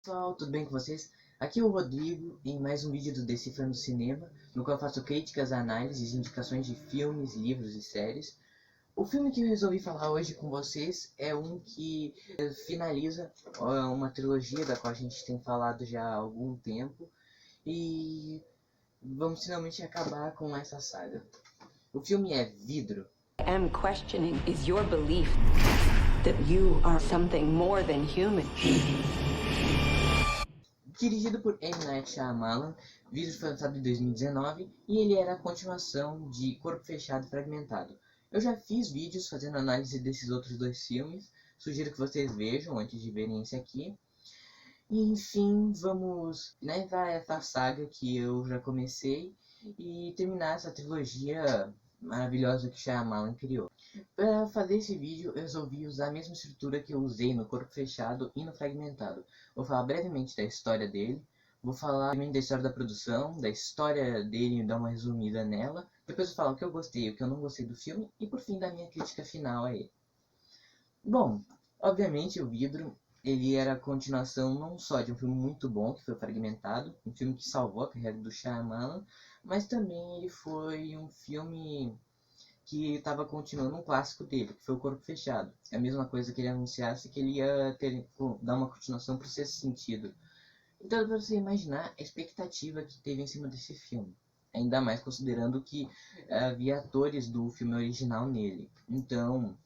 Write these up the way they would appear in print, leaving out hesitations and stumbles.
Pessoal, tudo bem com vocês? Aqui é o Rodrigo em mais um vídeo do Decifrando Cinema, no qual eu faço críticas, análises e indicações de filmes, livros e séries. O filme que eu resolvi falar hoje com vocês é um que finaliza uma trilogia da qual a gente tem falado já há algum tempo e vamos finalmente acabar com essa saga. O filme é Vidro. I am questioning is your belief that you are something more than human. Dirigido por M. Night Shyamalan, Vidro foi lançado em 2019 e ele era a continuação de Corpo Fechado e Fragmentado. Eu já fiz vídeos fazendo análise desses outros dois filmes, sugiro que vocês vejam antes de verem esse aqui. E, enfim, vamos levar essa saga que eu já comecei e terminar essa trilogia maravilhosa que Shyamalan criou. Para fazer esse vídeo, eu resolvi usar a mesma estrutura que eu usei no Corpo Fechado e no Fragmentado. Vou falar brevemente da história dele, vou falar também da história da produção, da história dele e dar uma resumida nela. Depois vou falar o que eu gostei e o que eu não gostei do filme e por fim da minha crítica final a ele. Bom, obviamente o Vidro, ele era a continuação não só de um filme muito bom, que foi o Fragmentado, um filme que salvou a carreira do Shyamalan, mas também ele foi um filme que estava continuando um clássico dele, que foi o Corpo Fechado. É a mesma coisa que ele anunciasse que ele ia dar uma continuação para o Sexto Sentido. Então, para você imaginar a expectativa que teve em cima desse filme. Ainda mais considerando que havia atores do filme original nele. Então,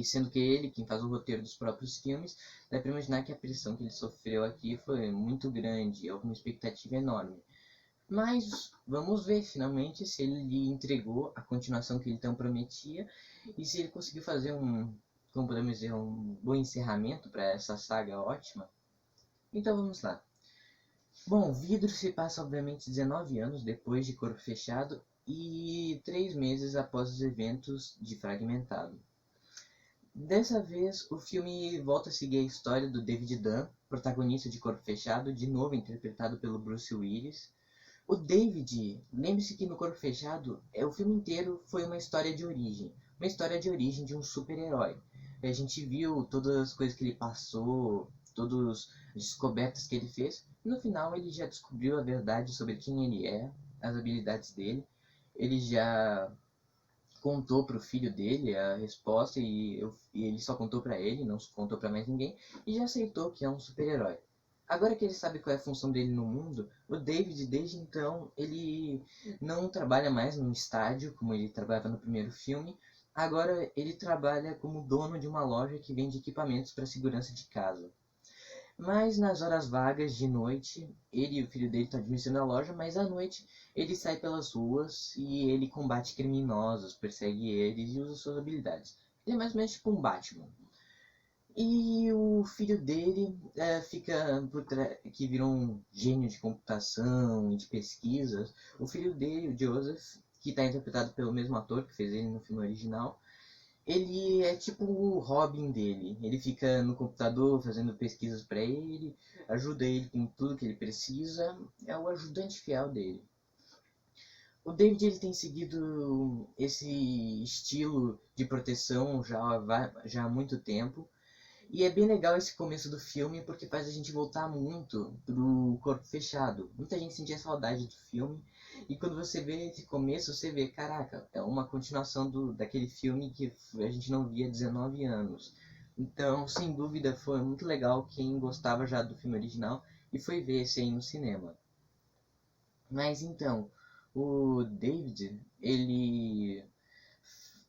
sendo que ele quem faz o roteiro dos próprios filmes, dá para imaginar que a pressão que ele sofreu aqui foi muito grande, houve uma expectativa enorme. Mas vamos ver finalmente se ele lhe entregou a continuação que ele tão prometia e se ele conseguiu fazer como podemos dizer, um bom encerramento para essa saga ótima. Então vamos lá. Bom, Vidro se passa obviamente 19 anos depois de Corpo Fechado e 3 meses após os eventos de Fragmentado. Dessa vez, o filme volta a seguir a história do David Dunn, protagonista de Corpo Fechado, de novo interpretado pelo Bruce Willis. O David, lembre-se que no Corpo Fechado, o filme inteiro foi uma história de origem de um super-herói. A gente viu todas as coisas que ele passou, todas as descobertas que ele fez, e no final ele já descobriu a verdade sobre quem ele é, as habilidades dele. Ele já contou para o filho dele a resposta e ele só contou para ele, não contou para mais ninguém, e já aceitou que é um super-herói. Agora que ele sabe qual é a função dele no mundo, o David, desde então, ele não trabalha mais num estádio, como ele trabalhava no primeiro filme. Agora ele trabalha como dono de uma loja que vende equipamentos para segurança de casa. Mas nas horas vagas de noite, ele e o filho dele estão administrando a loja, mas à noite ele sai pelas ruas e ele combate criminosos, persegue eles e usa suas habilidades. Ele é mais ou menos tipo um Batman. E o filho dele que virou um gênio de computação e de pesquisas. O filho dele, o Joseph, que está interpretado pelo mesmo ator que fez ele no filme original, ele é tipo o Robin dele. Ele fica no computador fazendo pesquisas para ele, ajuda ele com tudo que ele precisa, é o ajudante fiel dele. O David ele tem seguido esse estilo de proteção já há muito tempo. E é bem legal esse começo do filme porque faz a gente voltar muito pro Corpo Fechado. Muita gente sentia saudade do filme. E quando você vê esse começo, você vê, caraca, é uma continuação daquele filme que a gente não via há 19 anos. Então, sem dúvida, foi muito legal quem gostava já do filme original e foi ver esse aí no cinema. Mas então, o David, ele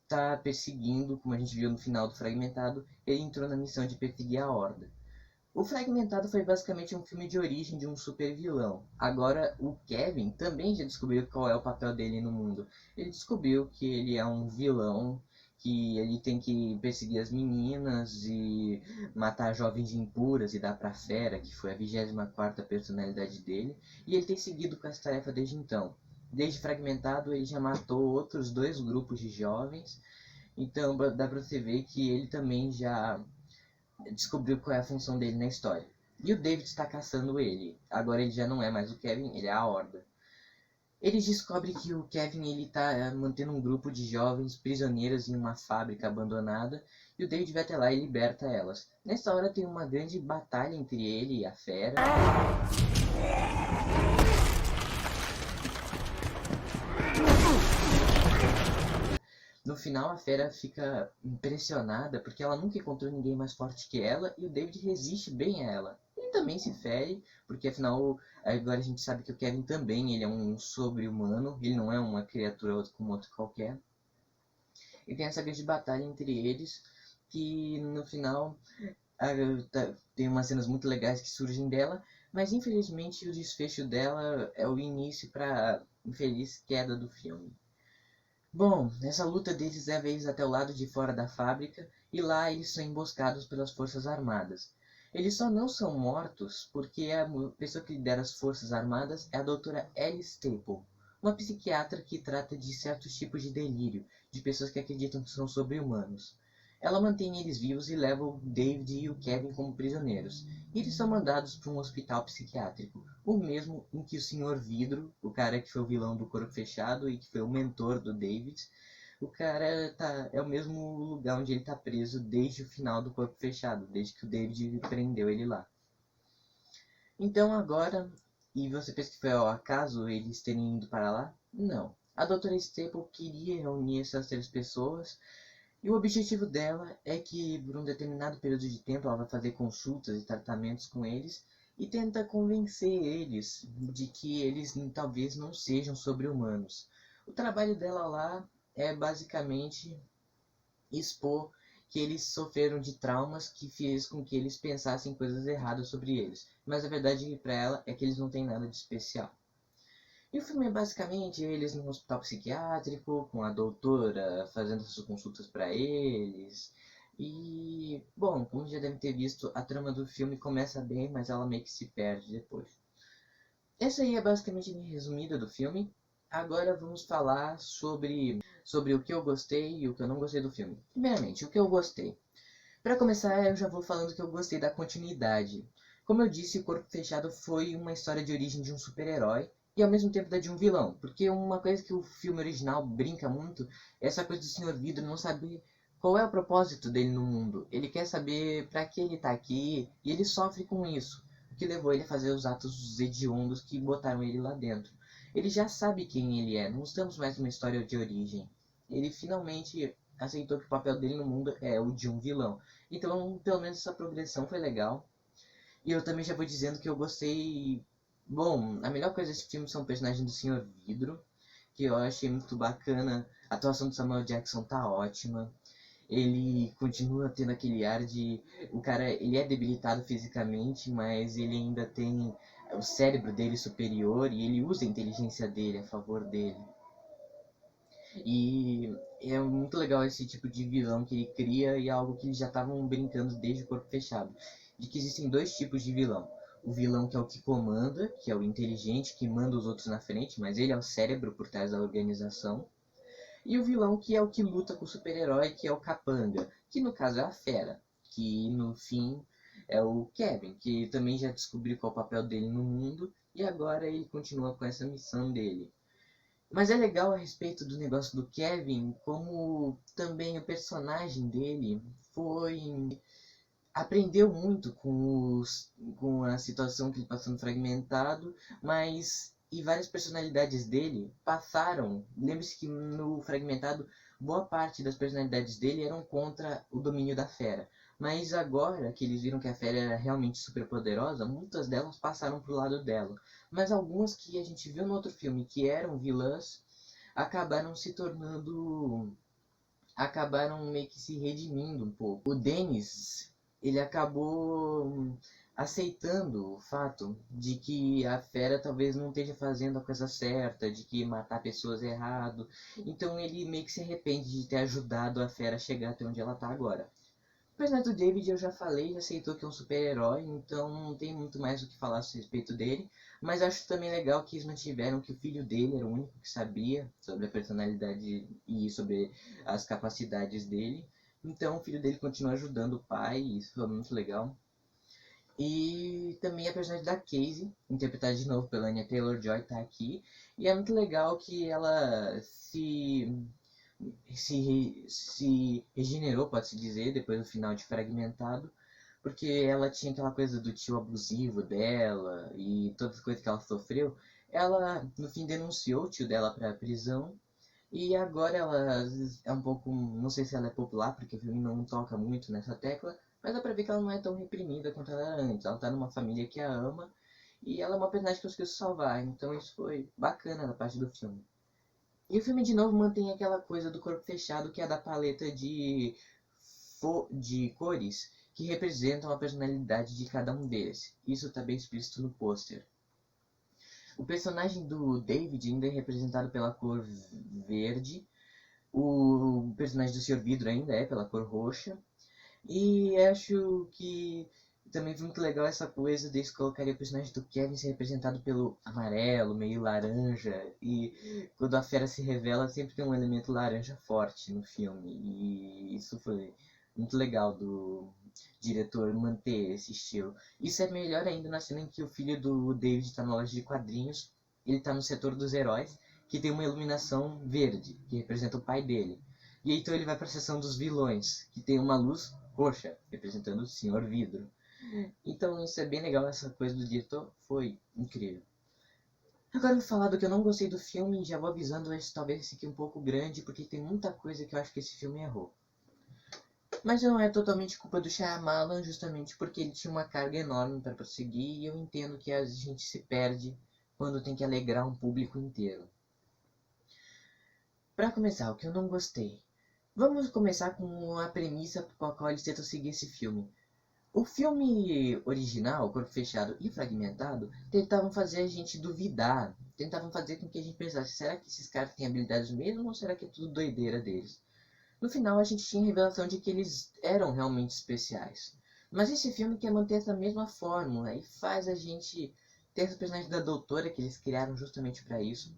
tá perseguindo, como a gente viu no final do Fragmentado, ele entrou na missão de perseguir a Horda. O Fragmentado foi basicamente um filme de origem de um super vilão. Agora o Kevin também já descobriu qual é o papel dele no mundo. Ele descobriu que ele é um vilão, que ele tem que perseguir as meninas e matar jovens impuras e dar pra fera, que foi a 24ª personalidade dele, e ele tem seguido com essa tarefa desde então. Desde Fragmentado ele já matou outros 2 grupos de jovens, então dá pra você ver que ele também já descobriu qual é a função dele na história. E o David está caçando ele. Agora ele já não é mais o Kevin, ele é a Horda. Eles descobrem que o Kevin está mantendo um grupo de jovens prisioneiras em uma fábrica abandonada. e o David vai até lá e liberta elas. Nessa hora tem uma grande batalha entre ele e a fera. No final a fera fica impressionada porque ela nunca encontrou ninguém mais forte que ela e o David resiste bem a ela. Ele também se fere, porque afinal agora a gente sabe que o Kevin também ele é um sobre-humano, ele não é uma criatura como outro qualquer. E tem essa grande batalha entre eles, que no final tem umas cenas muito legais que surgem dela, mas infelizmente o desfecho dela é o início para a infeliz queda do filme. Bom, essa luta deles leva eles até o lado de fora da fábrica e lá eles são emboscados pelas forças armadas. Eles só não são mortos porque a pessoa que lidera as forças armadas é a doutora Ellie Staple, uma psiquiatra que trata de certos tipos de delírio, de pessoas que acreditam que são sobre-humanos. Ela mantém eles vivos e leva o David e o Kevin como prisioneiros. E eles são mandados para um hospital psiquiátrico, o mesmo em que o Sr. Vidro, o cara que foi o vilão do Corpo Fechado e que foi o mentor do David, o cara é o mesmo lugar onde ele está preso desde o final do Corpo Fechado, desde que o David prendeu ele lá. Então agora, e você pensa que foi ao acaso eles terem ido para lá? Não. A doutora Staple queria reunir essas 3 pessoas. E o objetivo dela é que, por um determinado período de tempo, ela vai fazer consultas e tratamentos com eles e tenta convencer eles de que eles talvez não sejam sobre-humanos. O trabalho dela lá é basicamente expor que eles sofreram de traumas que fez com que eles pensassem coisas erradas sobre eles. Mas a verdade para ela é que eles não têm nada de especial. E o filme é basicamente eles num hospital psiquiátrico, com a doutora fazendo suas consultas para eles. E, bom, como já deve ter visto, a trama do filme começa bem, mas ela meio que se perde depois. Essa aí é basicamente a minha resumida do filme. Agora vamos falar sobre o que eu gostei e o que eu não gostei do filme. Primeiramente, o que eu gostei. Para começar, eu já vou falando que eu gostei da continuidade. Como eu disse, o Corpo Fechado foi uma história de origem de um super-herói e ao mesmo tempo da de um vilão. Porque uma coisa que o filme original brinca muito é essa coisa do Sr. Vidro não saber qual é o propósito dele no mundo. Ele quer saber para que ele tá aqui e ele sofre com isso, o que levou ele a fazer os atos hediondos que botaram ele lá dentro. Ele já sabe quem ele é, não estamos mais numa história de origem. Ele finalmente aceitou que o papel dele no mundo é o de um vilão. Então, pelo menos essa progressão foi legal. E eu também já vou dizendo que eu gostei. Bom, a melhor coisa desse filme são o personagem do Sr. Vidro, que eu achei muito bacana. A atuação do Samuel Jackson tá ótima. Ele continua tendo aquele ar de... O cara, ele é debilitado fisicamente, mas ele ainda tem o cérebro dele superior e ele usa a inteligência dele a favor dele. E é muito legal esse tipo de vilão que ele cria e é algo que eles já estavam brincando desde o Corpo Fechado. De que existem 2 tipos de vilão. O vilão que é o que comanda, que é o inteligente, que manda os outros na frente, mas ele é o cérebro por trás da organização. E o vilão que é o que luta com o super-herói, que é o capanga, que no caso é a fera, que no fim é o Kevin, que também já descobriu qual é o papel dele no mundo e agora ele continua com essa missão dele. Mas é legal a respeito do negócio do Kevin, como também o personagem dele aprendeu muito com a situação que ele passou no Fragmentado, mas e várias personalidades dele passaram. Lembre-se que no Fragmentado boa parte das personalidades dele eram contra o domínio da fera. Mas agora que eles viram que a fera era realmente super poderosa, muitas delas passaram pro lado dela. Mas algumas que a gente viu no outro filme que eram vilãs acabaram se tornando... acabaram meio que se redimindo um pouco. O Dennis, ele acabou aceitando o fato de que a fera talvez não esteja fazendo a coisa certa, de que matar pessoas é errado. Então ele meio que se arrepende de ter ajudado a fera a chegar até onde ela está agora. O personagem do David eu já falei, já aceitou que é um super-herói, então não tem muito mais o que falar a respeito dele. Mas acho também legal que eles mantiveram que o filho dele era o único que sabia sobre a personalidade e sobre as capacidades dele. Então o filho dele continua ajudando o pai, e isso foi muito legal. E também a personagem da Casey, interpretada de novo pela Anya Taylor-Joy, tá aqui. E é muito legal que ela se se regenerou, pode-se dizer, depois do final de Fragmentado, porque ela tinha aquela coisa do tio abusivo dela e todas as coisas que ela sofreu. Ela, no fim, denunciou o tio dela pra prisão. E agora ela é um pouco. Não sei se ela é popular, porque o filme não toca muito nessa tecla. Mas dá pra ver que ela não é tão reprimida quanto ela era antes. Ela tá numa família que a ama. E ela é uma personagem que conseguiu se salvar. Então isso foi bacana da parte do filme. E o filme de novo mantém aquela coisa do corpo fechado, que é da paleta de cores que representam a personalidade de cada um deles. Isso está bem explícito no pôster. O personagem do David ainda é representado pela cor verde. O personagem do Sr. Vidro ainda é pela cor roxa. E acho que também foi muito legal essa coisa deles colocarem o personagem do Kevin ser representado pelo amarelo, meio laranja. E quando a fera se revela, sempre tem um elemento laranja forte no filme. E isso foi muito legal do diretor manter esse estilo. Isso é melhor ainda na cena em que o filho do David está na loja de quadrinhos. Ele está no setor dos heróis, que tem uma iluminação verde, que representa o pai dele. E então ele vai para a seção dos vilões, que tem uma luz roxa, representando o Senhor Vidro. Então isso é bem legal, essa coisa do diretor foi incrível. Agora eu vou falar do que eu não gostei do filme, e já vou avisando, esse talvez esse aqui um pouco grande, porque tem muita coisa que eu acho que esse filme errou. Mas não é totalmente culpa do Shyamalan, justamente porque ele tinha uma carga enorme para prosseguir, e eu entendo que a gente se perde quando tem que alegrar um público inteiro. Para começar, o que eu não gostei. Vamos começar com a premissa com a qual eles tentam seguir esse filme. O filme original, Corpo Fechado e Fragmentado, tentavam fazer a gente duvidar, tentavam fazer com que a gente pensasse, será que esses caras têm habilidades mesmo ou será que é tudo doideira deles? No final a gente tinha a revelação de que eles eram realmente especiais. Mas esse filme quer manter essa mesma fórmula e faz a gente ter essa personagem da doutora que eles criaram justamente para isso.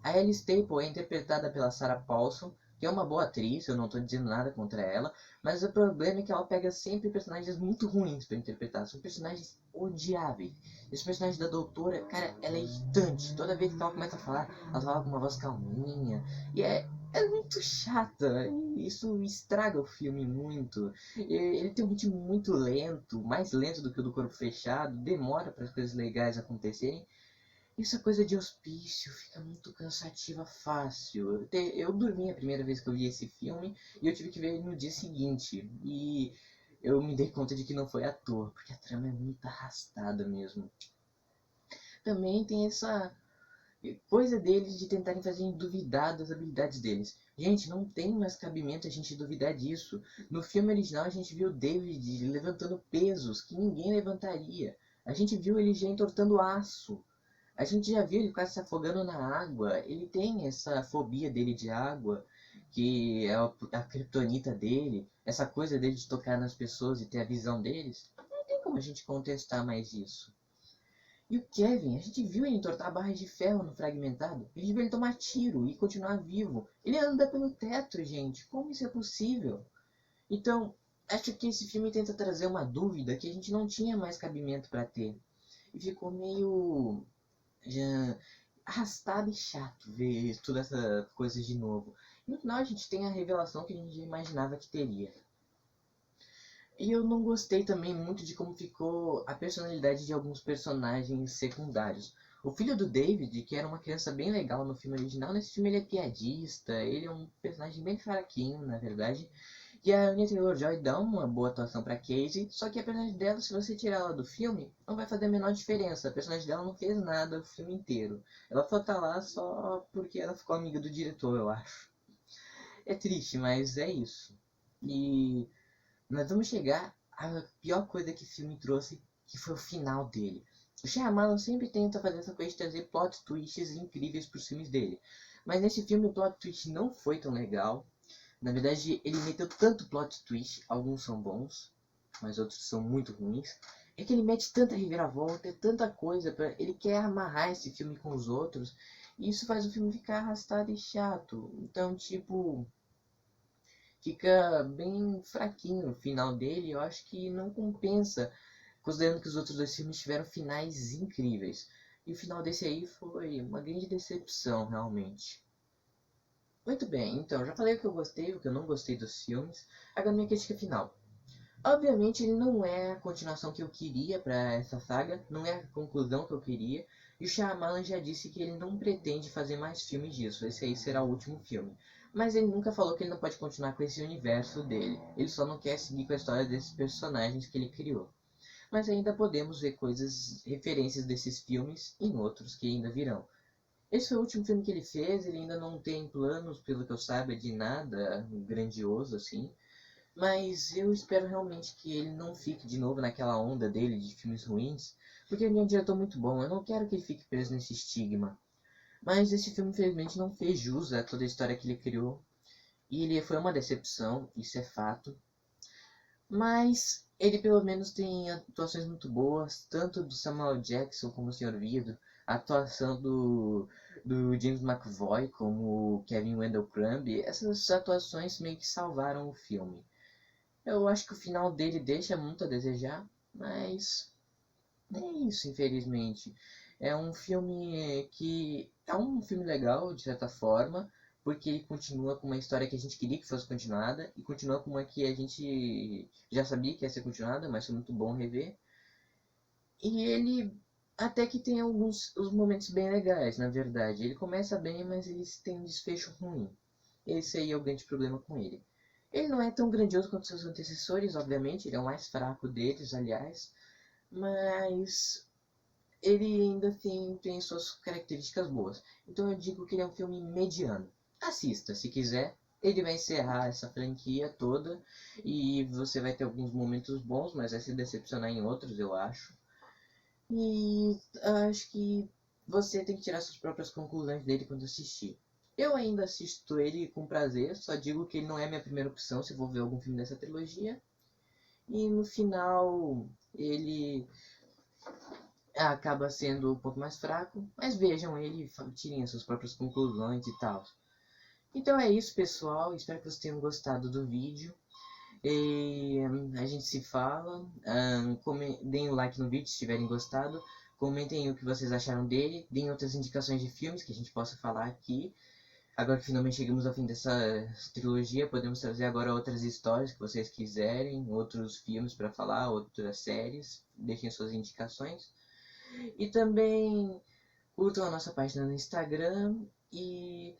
A Ellie Staple é interpretada pela Sarah Paulson, que é uma boa atriz, eu não estou dizendo nada contra ela, mas o problema é que ela pega sempre personagens muito ruins para interpretar, são personagens odiáveis. Esse personagem da doutora, cara, ela é irritante, toda vez que ela começa a falar, ela fala com uma voz calminha, e é muito chata, e isso estraga o filme muito. Ele tem um ritmo muito lento, mais lento do que o do Corpo Fechado, demora para as coisas legais acontecerem. Essa coisa de hospício fica muito cansativa fácil. Eu dormi a primeira vez que eu vi esse filme e eu tive que ver ele no dia seguinte. E eu me dei conta de que não foi à toa, porque a trama é muito arrastada mesmo. Também tem essa coisa deles de tentarem fazer a gente duvidar das habilidades deles. Gente, não tem mais cabimento a gente duvidar disso. No filme original a gente viu o David levantando pesos que ninguém levantaria. A gente viu ele já entortando aço. A gente já viu ele quase se afogando na água. Ele tem essa fobia dele de água, que é a criptonita dele. Essa coisa dele de tocar nas pessoas e ter a visão deles. Não tem como a gente contestar mais isso. E o Kevin, a gente viu ele entortar barras de ferro no Fragmentado. A gente viu ele tomar tiro e continuar vivo. Ele anda pelo teto, gente. Como isso é possível? Então, acho que esse filme tenta trazer uma dúvida que a gente não tinha mais cabimento para ter. E ficou meio arrastado e chato ver toda essa coisa de novo. E no final a gente tem a revelação que a gente já imaginava que teria. E eu não gostei também muito de como ficou a personalidade de alguns personagens secundários. O filho do David, que era uma criança bem legal no filme original, nesse filme ele é piadista, ele é um personagem bem fraquinho, na verdade. E a Anya Taylor-Joy dá uma boa atuação pra Casey, só que a personagem dela, se você tirar ela do filme, não vai fazer a menor diferença. A personagem dela não fez nada o filme inteiro. Ela só tá lá só porque ela ficou amiga do diretor, eu acho. É triste, mas é isso. E nós vamos chegar à pior coisa que o filme trouxe, que foi o final dele. O Shyamalan sempre tenta fazer essa coisa de trazer plot twists incríveis pros filmes dele. Mas nesse filme o plot twist não foi tão legal. Na verdade, ele meteu tanto plot twist, alguns são bons, mas outros são muito ruins. É que ele mete tanta reviravolta, tanta coisa, ele quer amarrar esse filme com os outros, e isso faz o filme ficar arrastado e chato. Então, tipo, fica bem fraquinho o final dele, eu acho que não compensa, considerando que os outros dois filmes tiveram finais incríveis. E o final desse aí foi uma grande decepção, realmente. Muito bem, então, já falei o que eu gostei, o que eu não gostei dos filmes. Agora minha crítica final. Obviamente ele não é a continuação que eu queria para essa saga, não é a conclusão que eu queria, e o Shyamalan já disse que ele não pretende fazer mais filmes disso, esse aí será o último filme. Mas ele nunca falou que ele não pode continuar com esse universo dele, ele só não quer seguir com a história desses personagens que ele criou. Mas ainda podemos ver coisas, referências desses filmes em outros que ainda virão. Esse foi o último filme que ele fez, ele ainda não tem planos, pelo que eu saiba, de nada grandioso assim. Mas eu espero realmente que ele não fique de novo naquela onda dele de filmes ruins, porque ele é um diretor muito bom, eu não quero que ele fique preso nesse estigma. Mas esse filme infelizmente não fez jus a toda a história que ele criou, e ele foi uma decepção, isso é fato. Mas ele pelo menos tem atuações muito boas, tanto do Samuel Jackson como o Sr. Vidro, a atuação do James McAvoy como o Kevin Wendell Crumb, essas atuações meio que salvaram o filme. Eu acho que o final dele deixa muito a desejar, mas é isso, infelizmente. É um filme que é um filme legal, de certa forma, porque ele continua com uma história que a gente queria que fosse continuada e continua com uma que a gente já sabia que ia ser continuada, mas foi muito bom rever. E ele até que tem alguns os momentos bem legais, na verdade. Ele começa bem, mas ele tem um desfecho ruim. Esse aí é o grande problema com ele. Ele não é tão grandioso quanto seus antecessores, obviamente, ele é o mais fraco deles, aliás, mas ele ainda tem suas características boas. Então eu digo que ele é um filme mediano. Assista, se quiser. Ele vai encerrar essa franquia toda e você vai ter alguns momentos bons, mas vai se decepcionar em outros, eu acho. E acho que você tem que tirar suas próprias conclusões dele quando assistir. Eu ainda assisto ele com prazer, só digo que ele não é minha primeira opção se vou ver algum filme dessa trilogia. E no final ele acaba sendo um pouco mais fraco, mas vejam ele e tirem as suas próprias conclusões e tal. Então é isso, pessoal. Espero que vocês tenham gostado do vídeo. E a gente se fala. Deem um like no vídeo se tiverem gostado. Comentem o que vocês acharam dele. Deem outras indicações de filmes que a gente possa falar aqui. Agora que finalmente chegamos ao fim dessa trilogia, podemos trazer agora outras histórias que vocês quiserem, outros filmes para falar, outras séries. Deixem suas indicações. E também curtam a nossa página no Instagram e,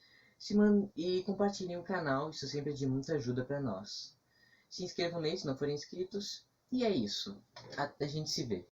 e compartilhem o canal. Isso sempre é de muita ajuda para nós. Se inscrevam nele se não forem inscritos. E é isso. A gente se vê.